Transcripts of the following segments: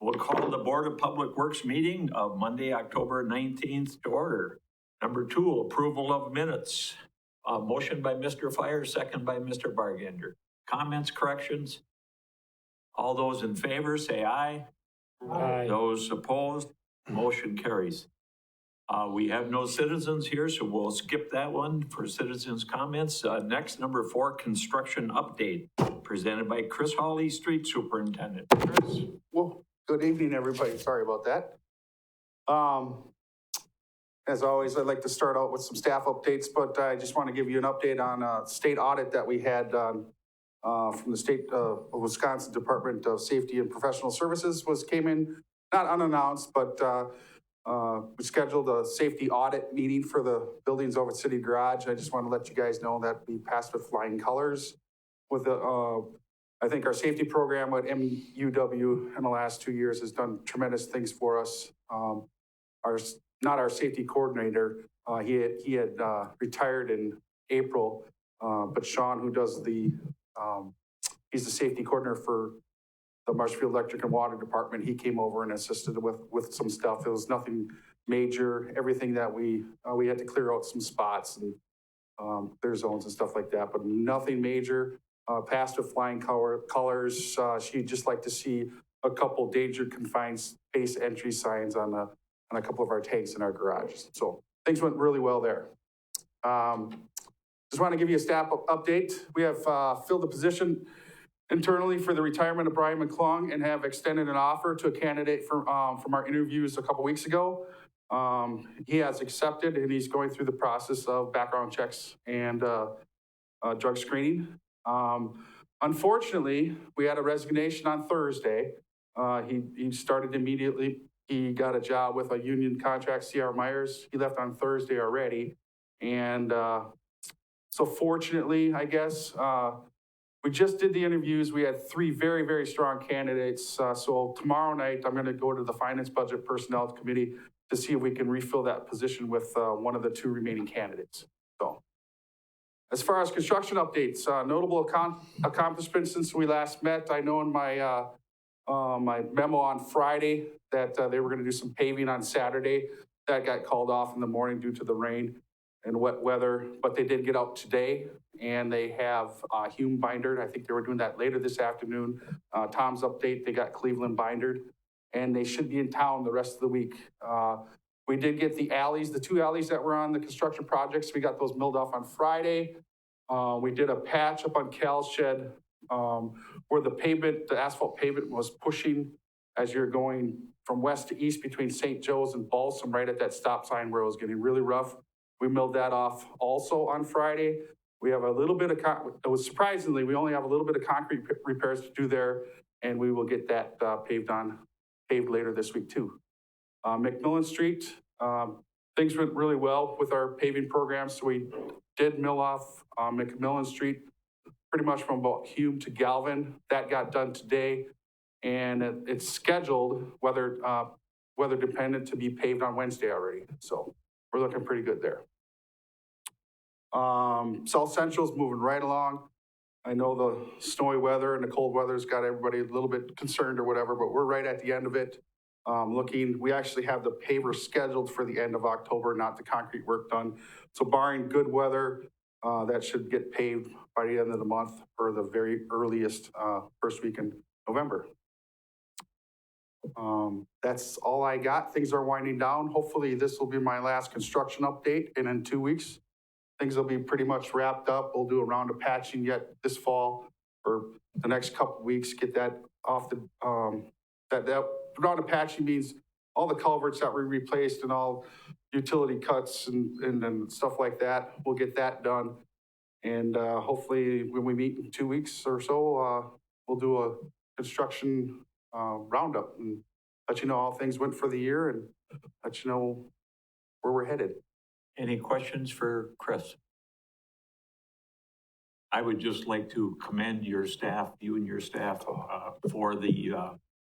We'll call the Board of Public Works meeting of Monday, October 19th to order. Number 2, approval of minutes. Motion by Mr. Fire, second by Mr. Bargander. Comments, corrections? All those in favor say aye. Aye. Those opposed, motion carries. We have no citizens here, so we'll skip that one for citizens' comments. Next, number 4, construction update, presented by Chris Hawley, Street Superintendent. Chris? Well, good evening, everybody. Sorry about that. As always, I'd like to start out with some staff updates, but I just want to give you an update on a state audit that we had from the state of Wisconsin Department of Safety and Professional Services. Came in not unannounced, but we scheduled a safety audit meeting for the buildings over at City Garage. I just want to let you guys know that we passed with flying colors. With the, I think our safety program at MUW in the last 2 years has done tremendous things for us. Not our safety coordinator, he had retired in April, but Sean, who does he's the safety coordinator for the Marshfield Electric and Water Department. He came over and assisted with some stuff. It was nothing major. Everything that we had to clear out some spots and clear zones and stuff like that, but nothing major. Passed with flying colors. She'd just like to see a couple danger confined space entry signs on a couple of our tanks in our garages. So things went really well there. Just want to give you a staff update. We have filled the position internally for the retirement of Brian McClung and have extended an offer to a candidate from our interviews a couple weeks ago. He has accepted and he's going through the process of background checks and drug screening. Unfortunately, we had a resignation on Thursday. He started immediately. He got a job with a union contract, C.R. Myers. He left on Thursday already. And so fortunately, I guess, we just did the interviews. We had 3 very, very strong candidates. So tomorrow night, I'm going to go to the Finance Budget Personnel Committee to see if we can refill that position with one of the 2 remaining candidates. So as far as construction updates, notable accomplishments since we last met. I know in my my memo on Friday that they were going to do some paving on Saturday. That got called off in the morning due to the rain and wet weather, but they did get out today and they have Hume bindered. I think they were doing that later this afternoon. Tom's update, they got Cleveland bindered and they should be in town the rest of the week. We did get the alleys, the 2 alleys that were on the construction projects. We got those milled off on Friday. We did a patch up on Cal's Shed where the asphalt pavement was pushing as you're going from west to east between St. Joe's and Balsam, right at that stop sign where it was getting really rough. We milled that off also on Friday. We have a little bit of, surprisingly, we only have a little bit of concrete repairs to do there, and we will get that paved later this week too. McMillan Street, things went really well with our paving program. So we did mill off McMillan Street pretty much from about Hume to Galvin. That got done today, and it's scheduled, weather dependent, to be paved on Wednesday already. So we're looking pretty good there. South Central's moving right along. I know the snowy weather and the cold weather's got everybody a little bit concerned or whatever, but we're right at the end of it. We actually have the paver scheduled for the end of October, not the concrete work done. So barring good weather, that should get paved by the end of the month or the very earliest first week in November. That's all I got. Things are winding down. Hopefully this will be my last construction update, and in 2 weeks, things will be pretty much wrapped up. We'll do a round of patching yet this fall or the next couple of weeks, get that off the, that round of patching means all the culverts that we replaced and all utility cuts and stuff like that. We'll get that done. And hopefully when we meet in 2 weeks or so, we'll do a construction roundup and let you know how things went for the year and let you know where we're headed. Any questions for Chris? I would just like to commend your staff, you and your staff, for the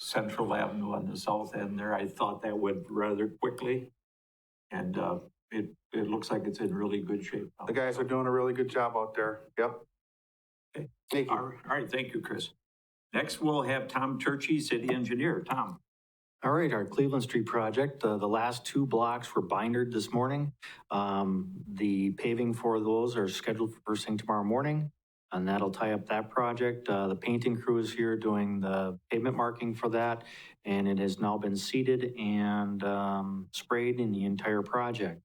Central Avenue on the south end there. I thought that went rather quickly, and it looks like it's in really good shape now. The guys are doing a really good job out there. Yep. Okay. Thank you. All right, thank you, Chris. Next, we'll have Tom Turchie, City Engineer. Tom. All right, our Cleveland Street project, the last two blocks were bindered this morning. The paving for those are scheduled for first thing tomorrow morning, and that'll tie up that project. The painting crew is here doing the pavement marking for that, and it has now been seeded and sprayed in the entire project.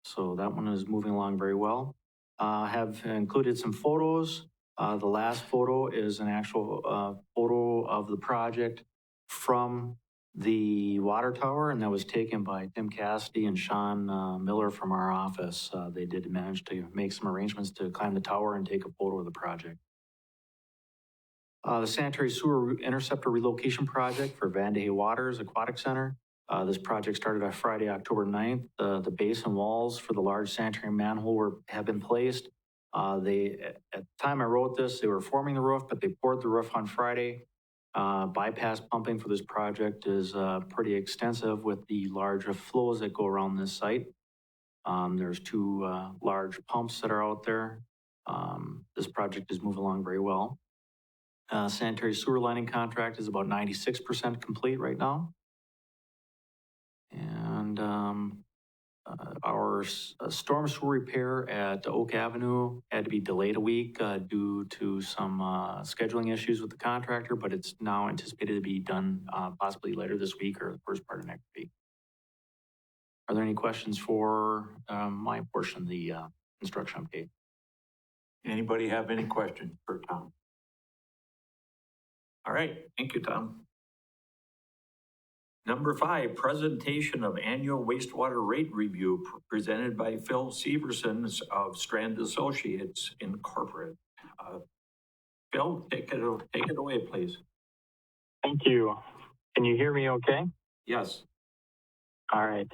So that one is moving along very well. Have included some photos. The last photo is an actual photo of the project from the water tower, and that was taken by Tim Cassidy and Sean Miller from our office. They did manage to make some arrangements to climb the tower and take a photo of the project. The sanitary sewer interceptor relocation project for Vandehey Waters Aquatic Center. This project started on Friday, October 9th. The base and walls for the large sanitary manhole have been placed. At the time I wrote this, they were forming the roof, but they poured the roof on Friday. Bypass pumping for this project is pretty extensive with the large flows that go around this site. There's two large pumps that are out there. This project is moving along very well. Sanitary sewer lining contract is about 96% complete right now. And our storm sewer repair at Oak Avenue had to be delayed a week due to some scheduling issues with the contractor, but it's now anticipated to be done possibly later this week or the first part of next week. Are there any questions for my portion of the instruction update? Anybody have any questions for Tom? All right, thank you, Tom. Number 5, presentation of annual wastewater rate review presented by Phil Severson of Strand Associates Incorporated. Phil, take it away, please. Thank you. Can you hear me okay? Yes. All right.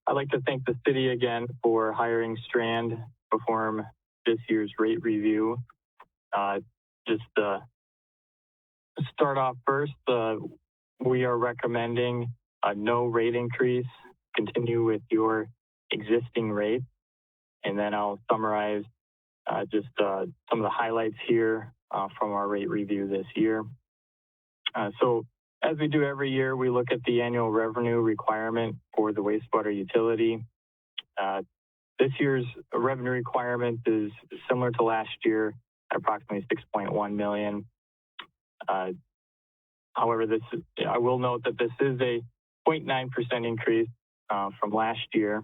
I'd like to thank the city again for hiring Strand to perform this year's rate review. Just to start off first, we are recommending a no rate increase, continue with your existing rate. And then I'll summarize just some of the highlights here from our rate review this year. So as we do every year, we look at the annual revenue requirement for the wastewater utility. This year's revenue requirement is similar to last year at approximately $6.1 million. However, I will note that this is a 0.9% increase from last year.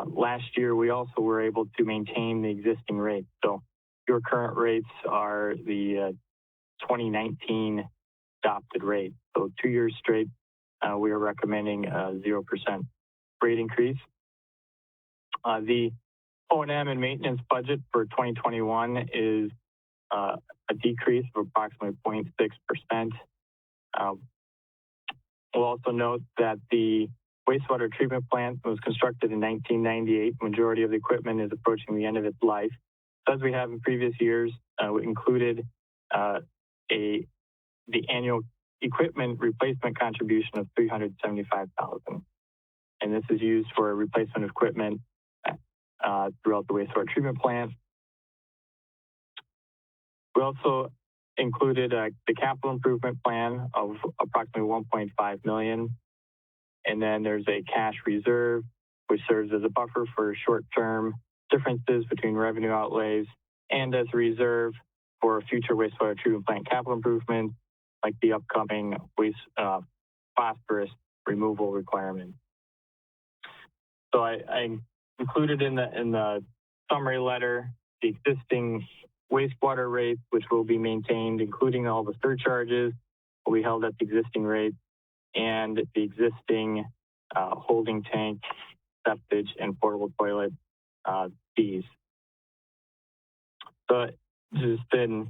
Last year, we also were able to maintain the existing rates. So your current rates are the 2019 adopted rate. So 2 years straight, we are recommending a 0% rate increase. The O&M and maintenance budget for 2021 is a decrease of approximately 0.6%. We'll also note that the wastewater treatment plant was constructed in 1998. Majority of the equipment is approaching the end of its life. As we have in previous years, we included the annual equipment replacement contribution of $375,000. And this is used for replacement of equipment throughout the wastewater treatment plant. We also included the capital improvement plan of approximately $1.5 million. And then there's a cash reserve, which serves as a buffer for short-term differences between revenue outlays and as a reserve for future wastewater treatment plant capital improvements, like the upcoming phosphorus removal requirement. So I included in the summary letter the existing wastewater rates, which will be maintained, including all the surcharges will be held at the existing rates, and the existing holding tank, septic, and portable toilet fees. So this has been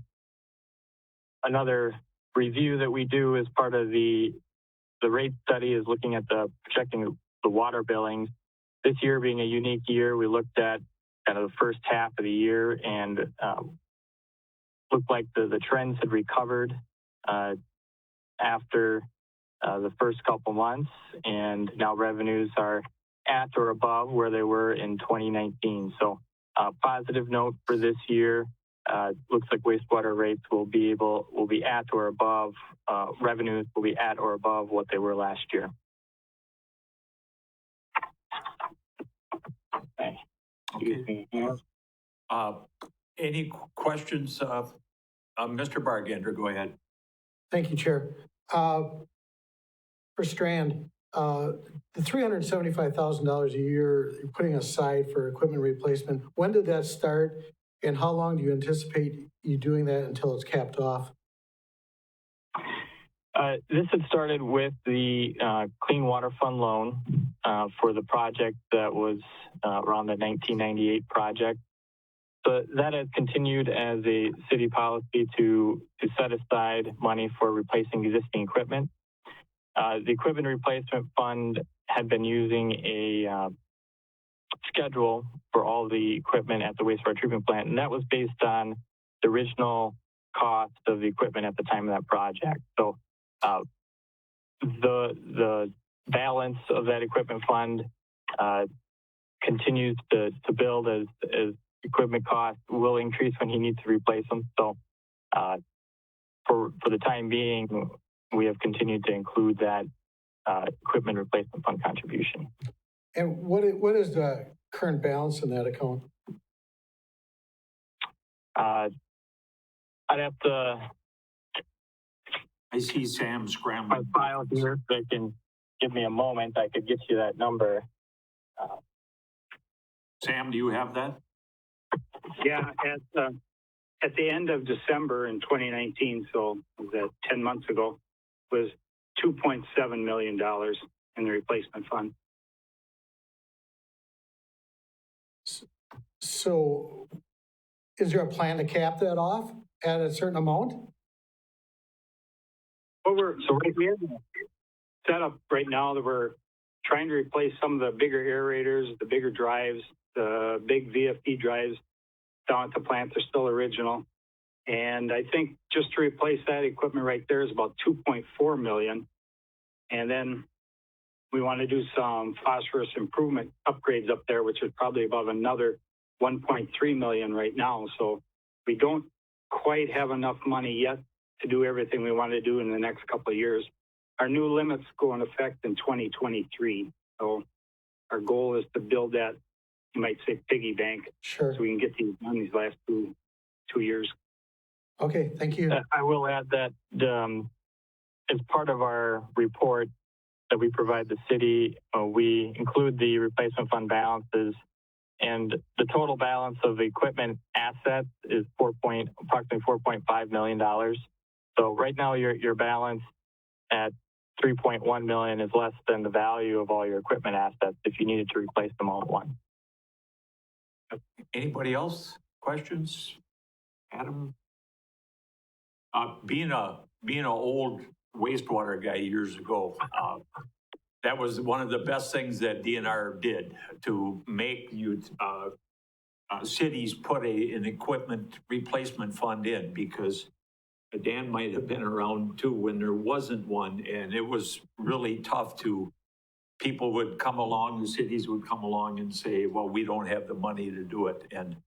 another review that we do as part of the rate study, is looking at projecting the water billings. This year being a unique year, we looked at kind of the first half of the year and looked like the trends had recovered after the first couple months, and now revenues are at or above where they were in 2019. So positive note for this year. Looks like wastewater rates will be at or above, revenues will be at or above what they were last year. Okay. Okay. Any questions? Mr. Bargander, go ahead. Thank you, Chair. For Strand, the $375,000 a year you're putting aside for equipment replacement, when did that start? And how long do you anticipate you doing that until it's capped off? This had started with the Clean Water Fund loan for the project that was around the 1998 project. So that has continued as a city policy to set aside money for replacing existing equipment. The Equipment Replacement Fund had been using a schedule for all the equipment at the wastewater treatment plant, and that was based on the original cost of the equipment at the time of that project. So the balance of that equipment fund continues to build as equipment costs will increase when he needs to replace them. So for the time being, we have continued to include that equipment replacement fund contribution. And what is the current balance in that account? I'd have to. I see Sam scrambling. My file here, if they can give me a moment, I could get you that number. Sam, do you have that? Yeah, at the end of December in 2019, so that 10 months ago, was $2.7 million in the replacement fund. So is there a plan to cap that off at a certain amount? Well, we have set up right now that we're trying to replace some of the bigger aerators, the bigger drives, the big VFD drives down at the plant. They're still original. And I think just to replace that equipment right there is about $2.4 million. And then we want to do some phosphorus improvement upgrades up there, which is probably about another $1.3 million right now. So we don't quite have enough money yet to do everything we want to do in the next couple of years. Our new limits go into effect in 2023. So our goal is to build that, you might say, piggy bank. Sure. So we can get these done these last two years. Okay, thank you. I will add that as part of our report that we provide the city, we include the replacement fund balances, and the total balance of equipment assets is approximately $4.5 million. So right now your balance at $3.1 million is less than the value of all your equipment assets if you needed to replace them all at once. Anybody else? Questions? Adam? Being an old wastewater guy years ago, that was one of the best things that DNR did to make cities put an equipment replacement fund in, because Dan might have been around too when there wasn't one, and it was really tough people would come along, the cities would come along and say, well, we don't have the money to do it. And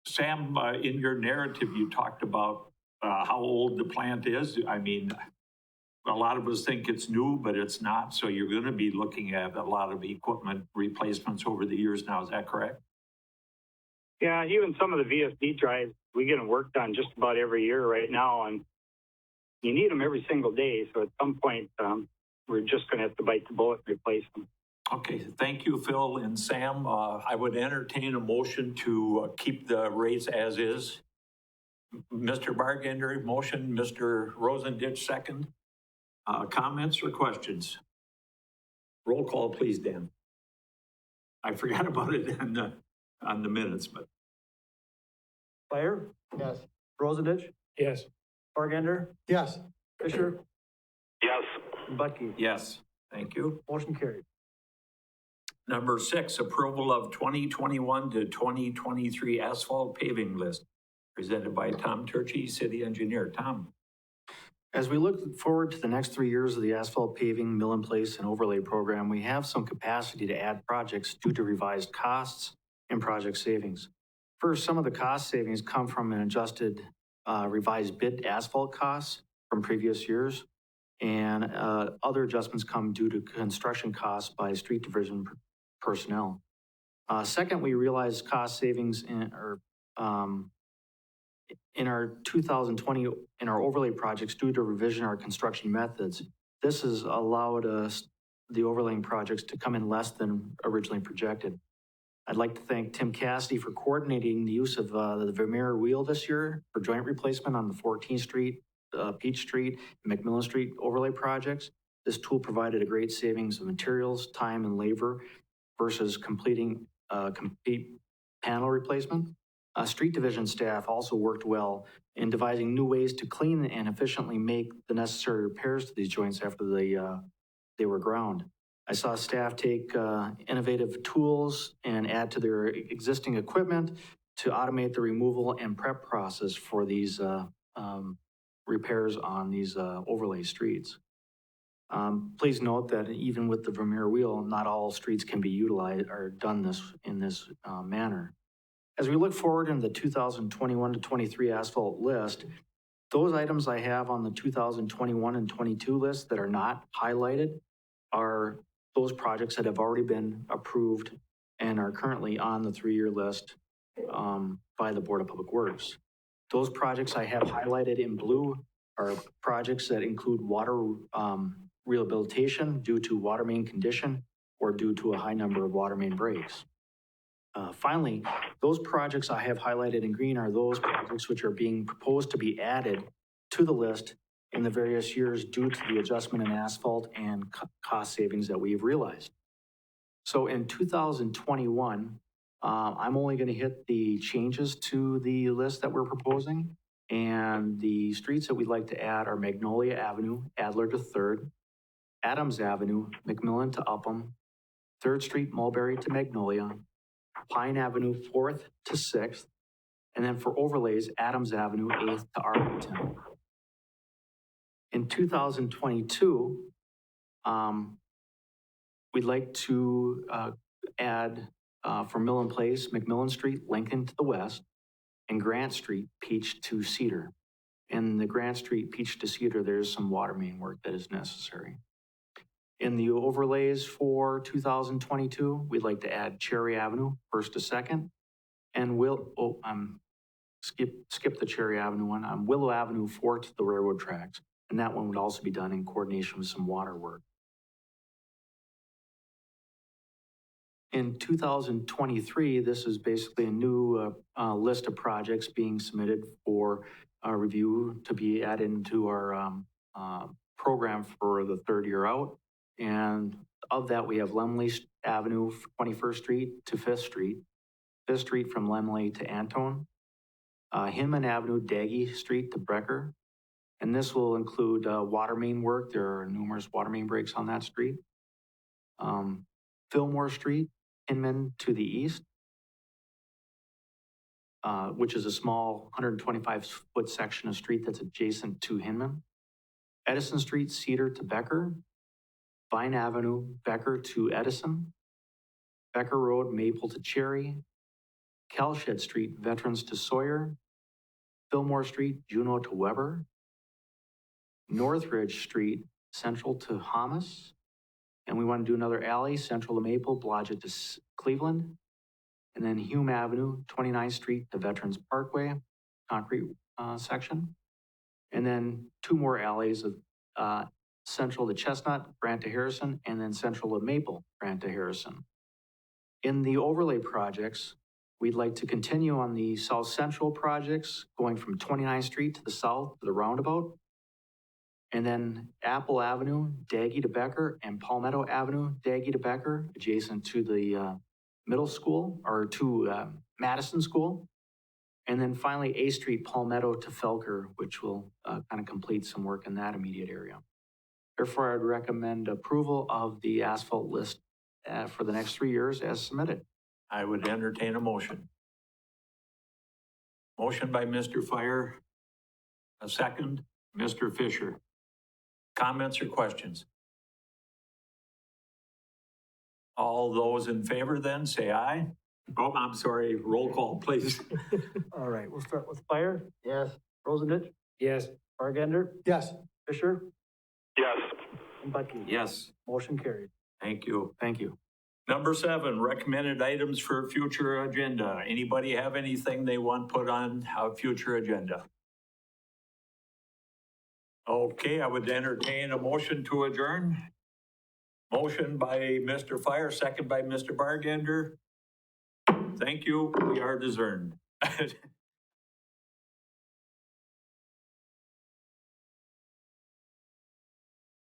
Sam, in your narrative, you talked about how old the plant is. I mean, a lot of us think it's new, but it's not. So you're going to be looking at a lot of equipment replacements over the years now. Is that correct? Yeah, even some of the VFD drives, we get them worked on just about every year right now, and you need them every single day. So at some point, we're just going to have to bite the bullet and replace them. Okay, thank you, Phil and Sam. I would entertain a motion to keep the rates as is. Mr. Bargander, motion. Mr. Rosenditch, second. Comments or questions? Roll call, please, Dan. I forgot about it on the minutes, but. Fire? Yes. Rosenditch? Yes. Bargander? Yes. Fisher? Yes. Bucky? Yes, thank you. Motion carried. Number 6, approval of 2021 to 2023 asphalt paving list, presented by Tom Turchi, city engineer. Tom. As we look forward to the next 3 years of the asphalt paving, mill in place, and overlay program, we have some capacity to add projects due to revised costs and project savings. First, some of the cost savings come from an adjusted revised bid asphalt costs from previous years. And other adjustments come due to construction costs by street division personnel. Second, we realized cost savings in our 2020, in our overlay projects due to revision of our construction methods. This has allowed us, the overlaying projects, to come in less than originally projected. I'd like to thank Tim Cassidy for coordinating the use of the Vermeer wheel this year for joint replacement on the 14th Street, Peach Street, and McMillan Street overlay projects. This tool provided a great savings of materials, time, and labor versus completing complete panel replacement. Street division staff also worked well in devising new ways to clean and efficiently make the necessary repairs to these joints after they were ground. I saw staff take innovative tools and add to their existing equipment to automate the removal and prep process for these repairs on these overlay streets. Please note that even with the Vermeer wheel, not all streets can be utilized or done in this manner. As we look forward in the 2021 to 23 asphalt list, those items I have on the 2021 and 22 list that are not highlighted are those projects that have already been approved and are currently on the 3-year list by the Board of Public Works. Those projects I have highlighted in blue are projects that include water rehabilitation due to water main condition or due to a high number of water main breaks. Finally, those projects I have highlighted in green are those projects which are being proposed to be added to the list in the various years due to the adjustment in asphalt and cost savings that we've realized. So in 2021, I'm only going to hit the changes to the list that we're proposing. And the streets that we'd like to add are Magnolia Avenue, Adler to 3rd, Adams Avenue, McMillan to Upham, 3rd Street, Mulberry to Magnolia, Pine Avenue, 4th to 6th, and then for overlays, Adams Avenue, 8th to Arlington. In 2022, we'd like to add for Millen Place, McMillan Street, Lincoln to the west, and Grant Street, Peach to Cedar. In the Grant Street, Peach to Cedar, there's some water main work that is necessary. In the overlays for 2022, we'd like to add Cherry Avenue, 1st to 2nd, and skip the Cherry Avenue one. Willow Avenue, 4th to the railroad tracks, and that one would also be done in coordination with some water work. In 2023, this is basically a new list of projects being submitted for review to be added into our program for the 3rd year out. And of that, we have Lemley Avenue, 21st Street to 5th Street, 5th Street from Lemley to Antone, Hinman Avenue, Daggy Street to Brecker. And this will include water main work. There are numerous water main breaks on that street. Fillmore Street, Hinman to the east, which is a small 125-foot section of street that's adjacent to Hinman. Edison Street, Cedar to Becker. Vine Avenue, Becker to Edison. Becker Road, Maple to Cherry. Calshed Street, Veterans to Sawyer. Fillmore Street, Juneau to Weber. Northridge Street, Central to Hamas. And we want to do another alley, Central to Maple, Blodgett to Cleveland. And then Hume Avenue, 29th Street to Veterans Parkway, concrete section. And then 2 more alleys of Central to Chestnut, Grant to Harrison, and then Central to Maple, Grant to Harrison. In the overlay projects, we'd like to continue on the South Central projects, going from 29th Street to the south to the roundabout. And then Apple Avenue, Daggy to Becker, and Palmetto Avenue, Daggy to Becker, adjacent to the middle school, or to Madison School. And then finally, A Street, Palmetto to Felker, which will kind of complete some work in that immediate area. Therefore, I'd recommend approval of the asphalt list for the next 3 years as submitted. I would entertain a motion. Motion by Mr. Fire, a second, Mr. Fisher. Comments or questions? All those in favor then say aye. Oh, I'm sorry, roll call, please. All right, we'll start with Fire, Yes. Rosenich, Yes. Bargender, Yes. Fisher, Yes. and Bucky. Yes. Motion carried. Thank you. Thank you. Number 7, recommended items for future agenda. Anybody have anything they want put on a future agenda? Okay, I would entertain a motion to adjourn. Motion by Mr. Fire, second by Mr. Bargender. Thank you, we are adjourned.